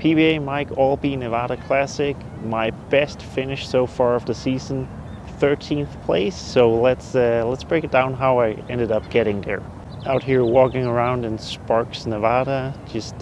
PBA Mike Aulby Nevada Classic, my best finish so far of the season, 13th place. So let's break it down how I ended up getting there. Out here walking around in Sparks, Nevada, just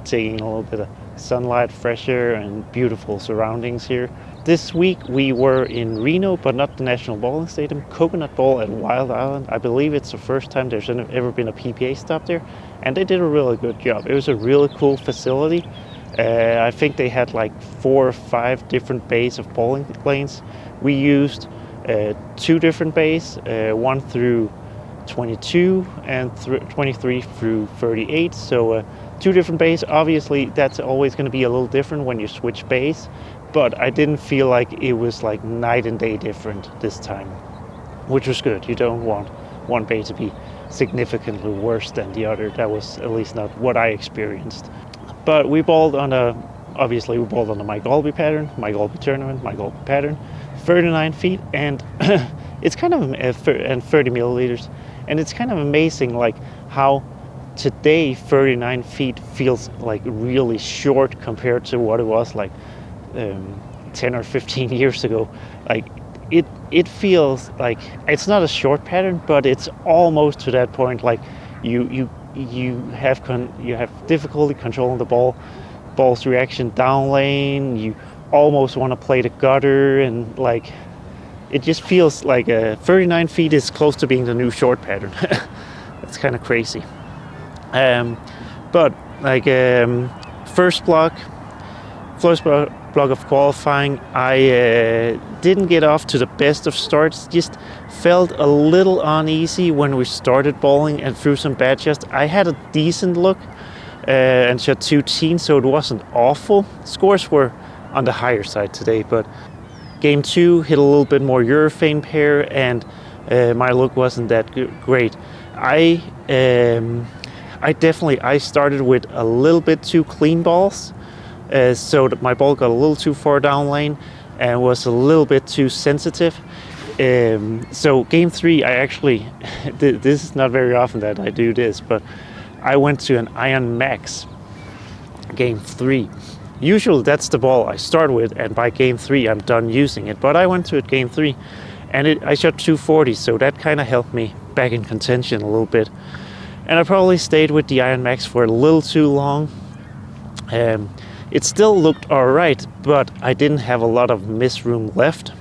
taking a little bit of sunlight, fresh air, and beautiful surroundings here. This week we were in Reno, but not the National Bowling Stadium, Coconut Bowl at Wild Island. I believe it's the first time there's ever been a PBA stop there, and they did a really good job. It was a really cool facility. I think they had like 4 or 5 different bays of bowling lanes. We used 2 different bays, 1 through 22 and 23 through 38. So 2 different bays. Obviously, that's always going to be a little different when you switch bays, but I didn't feel like it was like night and day different this time, which was good. You don't want one bay to be significantly worse than the other. That was at least not what I experienced. But we bowled on the Mike Aulby pattern, Mike Aulby tournament, Mike Aulby pattern, 39 feet, and it's kind of and 30 milliliters, and it's kind of amazing like how today 39 feet feels like really short compared to what it was like 10 or 15 years ago. Like it feels like it's not a short pattern, but it's almost to that point. Like you have difficulty controlling the ball's reaction down lane. You almost want to play the gutter, and like it just feels like 39 feet is close to being the new short pattern. That's kind of crazy. But like first block of qualifying, I didn't get off to the best of starts. Just felt a little uneasy when we started bowling and threw some bad shots. I had a decent look and shot 2 teens, so it wasn't awful. Scores were on the higher side today, but game 2 hit a little bit more urethane pair, and my look wasn't that great. I started with a little bit too clean balls. So that my ball got a little too far down lane and was a little bit too sensitive. So game 3, I actually, this is not very often that I do this, but I went to an Iron Max game 3. Usually that's the ball I start with, and by game 3 I'm done using it. But I went to it game 3, and I shot 240, so that kind of helped me back in contention a little bit. And I probably stayed with the Iron Max for a little too long. It still looked alright, but I didn't have a lot of miss room left.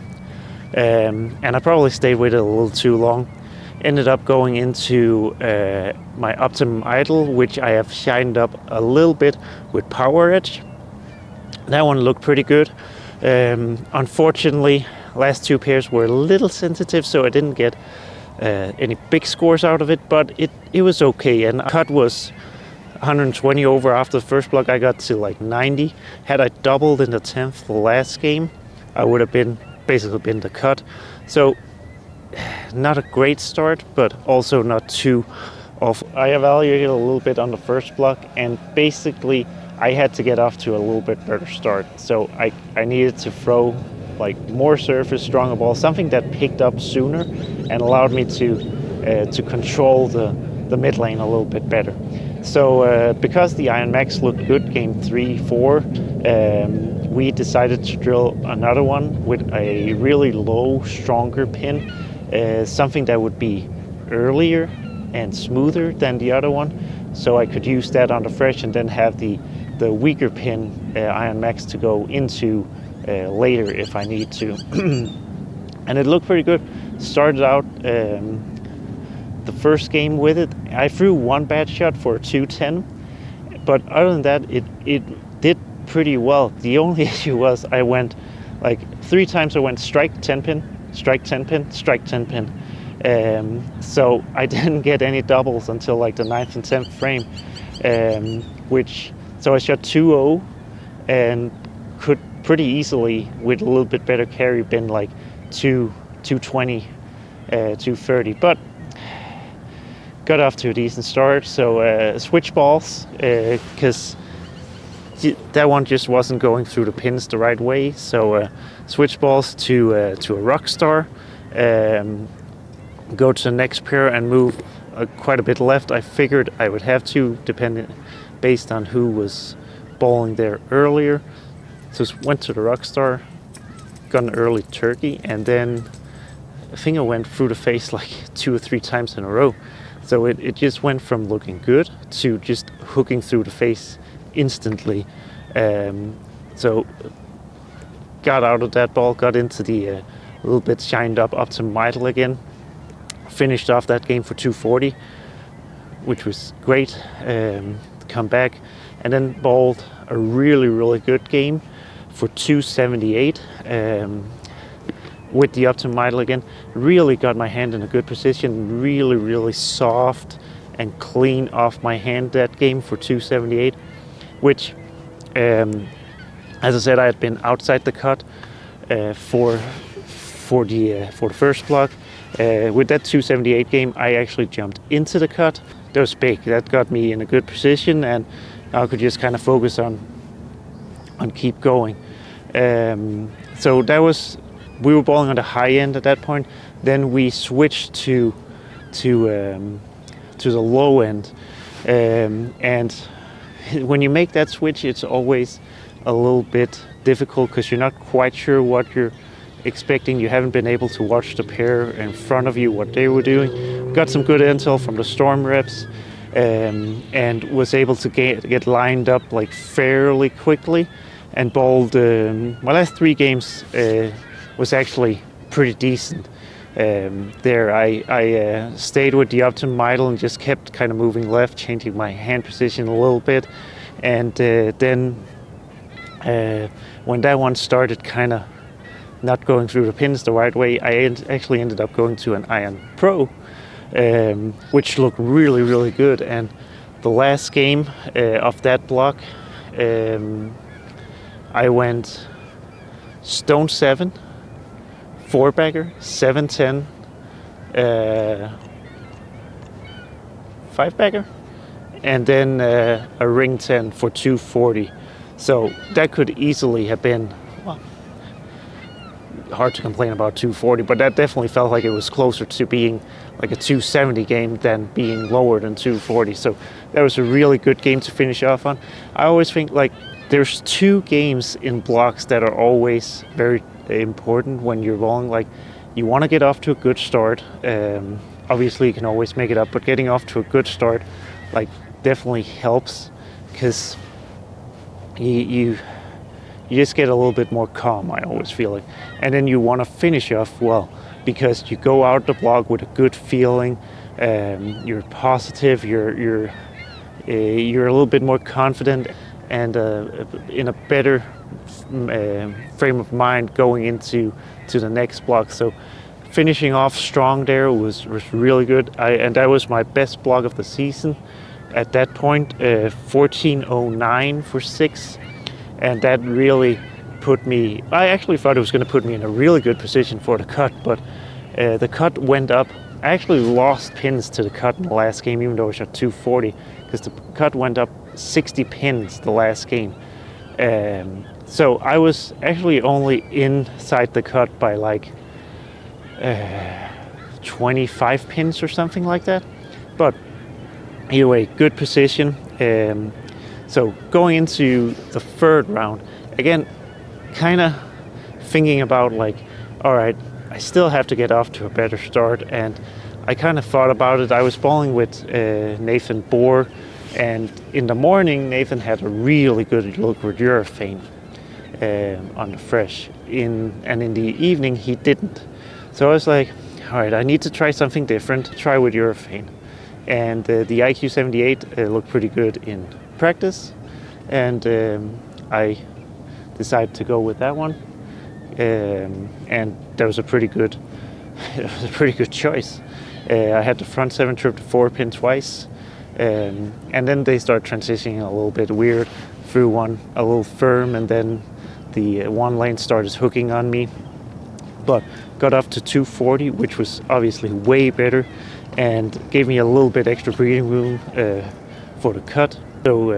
And I probably stayed with it a little too long. Ended up going into my Optimum Idol, which I have shined up a little bit with Power Edge. That one looked pretty good. Unfortunately, last 2 pairs were a little sensitive, so I didn't get any big scores out of it, but it was okay. And cut was 120 over after the first block. I got to like 90. Had I doubled in the 10th the last game, I would have basically been the cut. So not a great start, but also not too off. I evaluated a little bit on the first block, and basically I had to get off to a little bit better start. So I needed to throw like more surface, stronger ball, something that picked up sooner and allowed me to control the mid lane a little bit better. So because the Iron Max looked good game 3, 4, we decided to drill another one with a really low, stronger pin, something that would be earlier and smoother than the other one, so I could use that on the fresh and then have the weaker pin Iron Max to go into later if I need to. And it looked pretty good. Started out the first game with it. I threw 1 bad shot for a 210, but other than that, it did pretty well. The only issue was I went like 3 times. I went strike 10 pin, strike 10 pin, strike 10 pin. So I didn't get any doubles until like the 9th and 10th frame, so I shot 2-0 and could pretty easily, with a little bit better carry, been like 220, 230, but got off to a decent start. So switch balls, because that one just wasn't going through the pins the right way. So switch balls to a Rockstar, go to the next pair and move quite a bit left. I figured I would have to, based on who was bowling there earlier. So went to the Rockstar, got an early turkey, and then I think I went through the face like 2 or 3 times in a row. So it just went from looking good to just hooking through the face instantly. So got out of that ball, got into the little bit shined up to middle again. Finished off that game for 240, which was great. Come back and then bowled a really good game for 278 with the up to middle again. Really got my hand in a good position, really soft and clean off my hand that game for 278, which as I said, I had been outside the cut for the first block. With that 278 game, I actually jumped into the cut. That was big. That got me in a good position, and I could just kind of focus on keep going. So that was, we were bowling on the high end at that point. Then we switched to the low end, and when you make that switch, it's always a little bit difficult because you're not quite sure what you're expecting. You haven't been able to watch the pair in front of you, what they were doing. Got some good intel from the storm reps, and was able to get lined up like fairly quickly, and bowled. My last 3 games was actually pretty decent. There I stayed with the up to middle and just kept kind of moving left, changing my hand position a little bit, and then when that one started kind of not going through the pins the right way, I actually ended up going to an Iron Pro, which looked really good. And the last game of that block, I went stone 7, 4-bagger, 7-10, 5-bagger, and then a ring 10 for 240. So that could easily have been, well, hard to complain about 240, but that definitely felt like it was closer to being like a 270 game than being lower than 240. So that was a really good game to finish off on. I always think like there's 2 games in blocks that are always very important when you're bowling. Like you want to get off to a good start. Obviously you can always make it up, but getting off to a good start like definitely helps, because you just get a little bit more calm, I always feel like. And then you want to finish off well, because you go out the block with a good feeling, you're positive, you're a little bit more confident, and in a better frame of mind going into the next block. So finishing off strong there was really good. And that was my best block of the season at that point, 1409 for 6. And that really put me, I actually thought it was going to put me in a really good position for the cut, but the cut went up. I actually lost pins to the cut in the last game, even though I shot 240, because the cut went up 60 pins the last game. So I was actually only inside the cut by like 25 pins or something like that. But either way, good position. So going into the 3rd round, again, kind of thinking about like, all right, I still have to get off to a better start. And I kind of thought about it. I was bowling with Nathan Bohr, and in the morning, Nathan had a really good look with urethane on the fresh. And in the evening, he didn't. So I was like, all right, I need to try something different, try with urethane. And the IQ78 looked pretty good in practice, and I decided to go with that one, and that was a pretty good choice. I had the front 7 trip to 4-pin twice, and then they start transitioning a little bit weird through one a little firm, and then the one lane started hooking on me, but got up to 240, which was obviously way better and gave me a little bit extra breathing room for the cut. So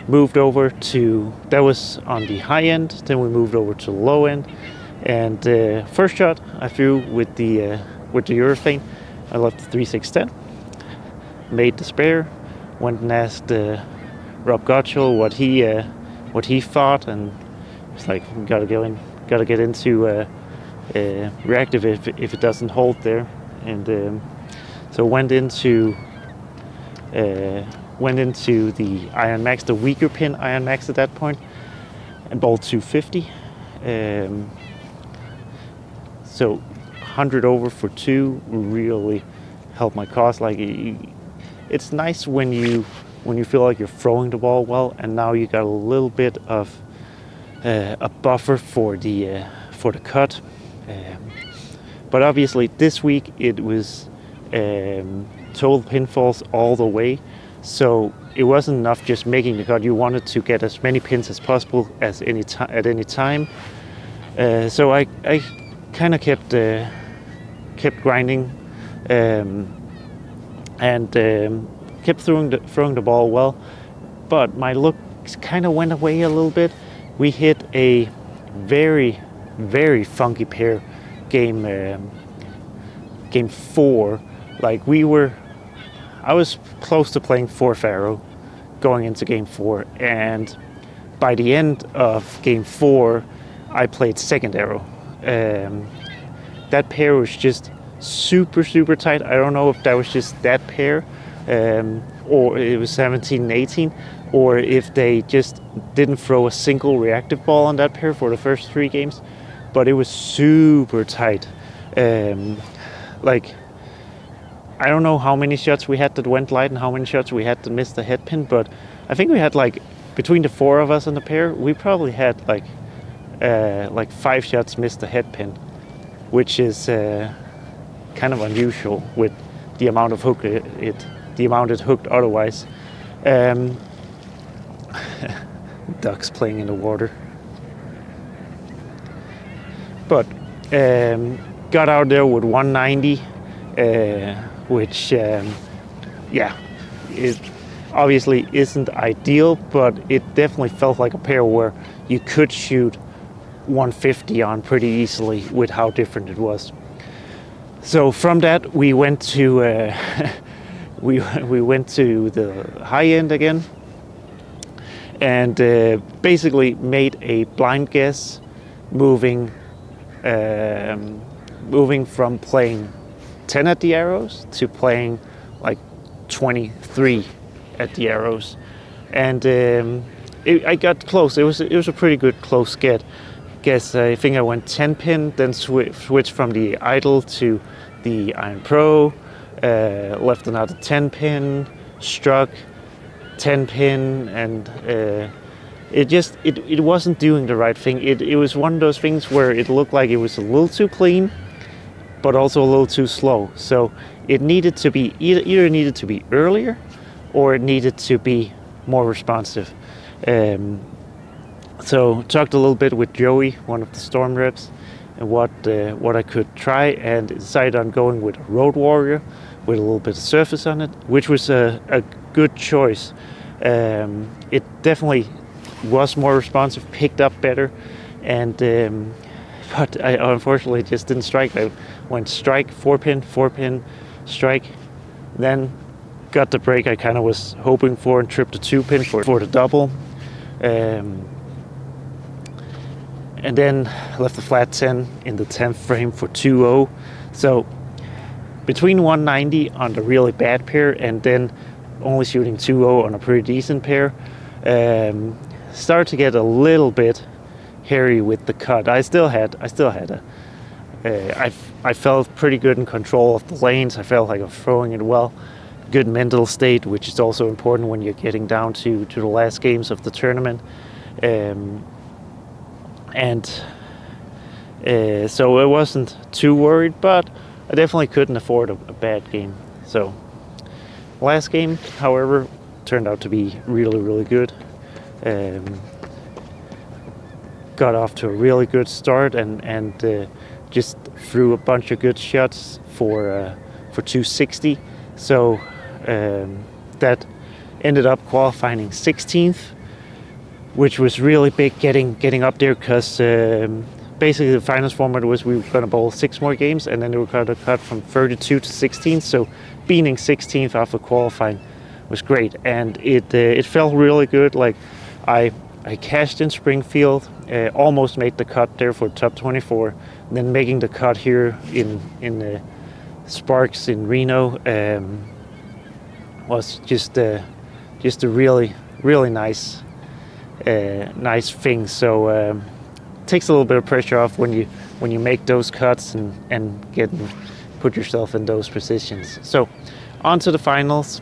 moved over to, that was on the high end, then we moved over to the low end, and first shot I threw with the urethane. I left the 3-6-10, made the spare, went and asked Rob Gottschall what he thought, and it's like, gotta get into reactive if it doesn't hold there, and so went into the Iron Max, the weaker pin Iron Max at that point, and bowled 250. So 100 over for 2 really helped my cause. Like, it's nice when you feel like you're throwing the ball well, and now you got a little bit of a buffer for the cut. But obviously this week it was total pinfalls all the way, so it wasn't enough just making the cut. You wanted to get as many pins as possible at any time. So I kind of kept grinding and kept throwing the ball well, but my look kind of went away a little bit. We hit a very, very funky pair game 4. Like, I was close to playing 4th arrow going into game 4, and by the end of game 4 I played 2nd arrow. That pair was just super tight. I don't know if that was just that pair, or it was 17 and 18, or if they just didn't throw a single reactive ball on that pair for the first 3 games, but it was super tight. Like, I don't know how many shots we had that went light and how many shots we had to miss the head pin, but I think we had, like, between the 4 of us in the pair, we probably had like 5 shots missed the head pin, which is kind of unusual with the amount of hook the amount it hooked otherwise. Ducks playing in the water. But got out there with 190, which it obviously isn't ideal, but it definitely felt like a pair where you could shoot 150 on pretty easily with how different it was. So from that we went to we went to the high end again, and basically made a blind guess, moving from playing 10 at the arrows to playing like 23 at the arrows, and I got close. It was a pretty good close guess. I think I went 10 pin, then switched from the idle to the Iron Pro, left another 10 pin, struck 10 pin, and it wasn't doing the right thing. It was one of those things where it looked like it was a little too clean, but also a little too slow. So it needed to be either needed to be earlier, or it needed to be more responsive. So talked a little bit with Joey, one of the Storm reps, and what I could try, and decided on going with a Road Warrior with a little bit of surface on it, which was a good choice. It definitely was more responsive, picked up better, and but I unfortunately just didn't strike. I went strike, 4 pin, strike, then got the break I kind of was hoping for, and tripped a 2 pin for the double. And then left the flat 10 in the 10th frame for 2-0. So between 190 on the really bad pair and then only shooting 2-0 on a pretty decent pair, started to get a little bit hairy with the cut. I still had I felt pretty good in control of the lanes. I felt like I was throwing it well. Good mental state, which is also important when you're getting down to the last games of the tournament. So I wasn't too worried, but I definitely couldn't afford a bad game. So last game, however, turned out to be really, really good. Got off to a really good start, and just threw a bunch of good shots for 260. So that ended up qualifying 16th, which was really big getting up there, because basically the finals format was we were going to bowl 6 more games, and then they were going to cut from 32 to 16. So being 16th after qualifying was great, and it felt really good. Like I cashed in Springfield, almost made the cut there for top 24, then making the cut here in Sparks in Reno was just a really nice thing. So it takes a little bit of pressure off when you make those cuts and put yourself in those positions. So on to the finals.